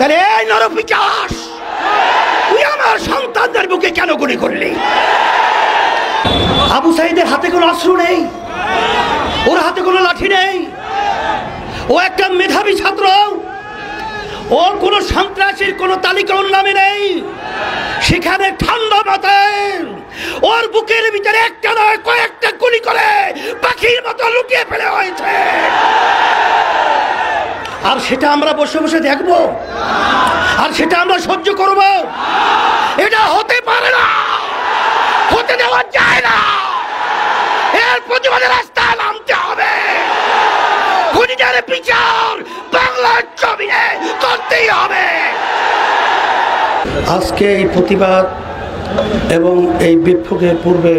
তাহলে এই নরপিচাস, তুই আমার সন্তানদের বুকে কেন গুলি করলি? আবু সাঈদের হাতে কোনো অস্ত্র নেই, ওর হাতে কোনো লাঠি নেই, ও একটা মেধাবী ছাত্র, ও কোনো সন্ত্রাসীর কোনো তালিকা ওর নামে নেই। সেখানে ঠান্ডা মাথায় ওর বুকের ভিতরে একটা নয় কয়েকটা গুলি করে পাখির মতো লুকিয়ে ফেলে হয়েছে। আর সেটা আমরা বসে বসে দেখব, আর সেটা আমরা সহ্য করব? এটা হতে পারে না, হতে দেওয়া যায় না। এর প্রতিবাদে রাস্তায় নামতে হবে। খুনিদের বিচার বাংলার জমিনে করতেই হবে। আজকে এই প্রতিবাদ এবং এই বিক্ষোভের পূর্বে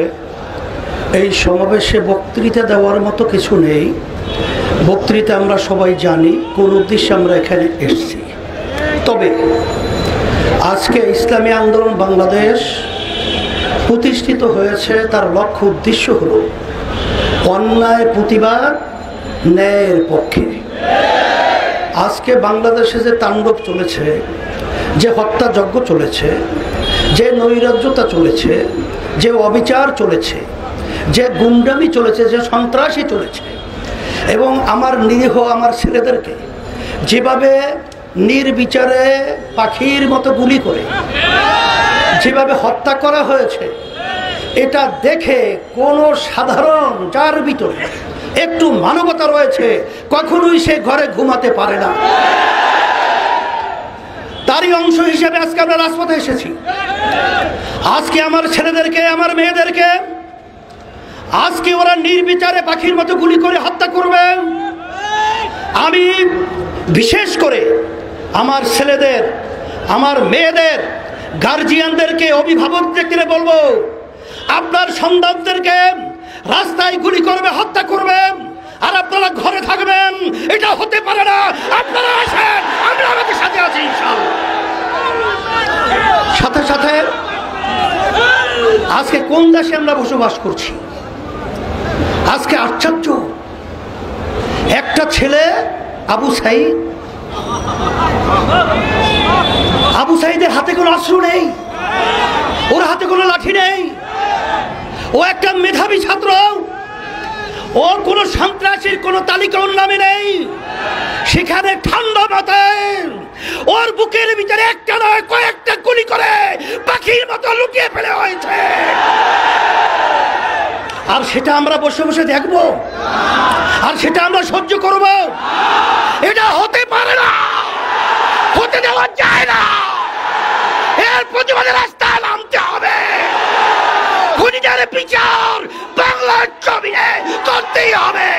এই সমাবেশে বক্তৃতা দেওয়ার মতো কিছু নেই। বক্তৃতা আমরা সবাই জানি কোন উদ্দেশ্যে আমরা এখানে এসেছি। তবে আজকে ইসলামী আন্দোলন বাংলাদেশ প্রতিষ্ঠিত হয়েছে, তার লক্ষ্য উদ্দেশ্য হলো অন্যায় প্রতিবাদ, ন্যায়ের পক্ষে। আজকে বাংলাদেশে যে তাণ্ডব চলেছে, যে হত্যাযজ্ঞ চলেছে, যে নৈরাজ্যতা চলেছে, যে অবিচার চলেছে, যে গুন্ডামি চলেছে, যে সন্ত্রাসী চলেছে, এবং আমার নিরীহ আমার ছেলেদেরকে যেভাবে নির্বিচারে পাখির মতো গুলি করে যেভাবে হত্যা করা হয়েছে, এটা দেখে কোনো সাধারণ যার ভিতরে একটু মানবতা রয়েছে কখনোই সে ঘরে ঘুমাতে পারে না। তারই অংশ হিসেবে আজকে আমরা রাজপথে এসেছি। আজকে আমার ছেলেদেরকে, আমার মেয়েদেরকে আজকে ওরা নির্বিচারে পাখির মতো গুলি করে হত্যা করবে। আমি বিশেষ করে আমার ছেলেদের, আমার মেয়েদের গার্জিয়ানদেরকে, অভিভাবকদেরকে বলবো, আপনার সন্তানদেরকে রাস্তায় গুলি করবে, হত্যা করবে, আর আপনারা ঘরে থাকবেন, এটা হতে পারে না। আপনারা আসেন, আমরা আমাদের সাথে আছি ইনশাআল্লাহ। সাথে সাথে আজকে কোন দেশে আমরা বসবাস করছি? আজকে আশ্চর্য, একটা ছেলে আবু সাঈদ, আবু সাঈদের হাতে কোনো অস্ত্র নেই, ওর হাতে কোনো লাঠি নেই, ও একটা মেধাবী ছাত্র, ও কোনো সন্ত্রাসীর কোনো তালিকা ওর নামে নেই। সেখানে ঠান্ডা মাথায় ওর বুকের ভিতরে একটা নয় কয়েকটা গুলি করে পাখির মতো লুকিয়ে ফেলে হয়েছে। আর সেটা আমরা বসে বসে দেখব, আর সেটা আমরা সহ্য করব? এটা হতে পারে না, হতে দেওয়া যায় না। এর প্রতিবাদে রাস্তায় নামতে হবে। খুনিদের বিচার বাংলার জমিনে করতেই হবে।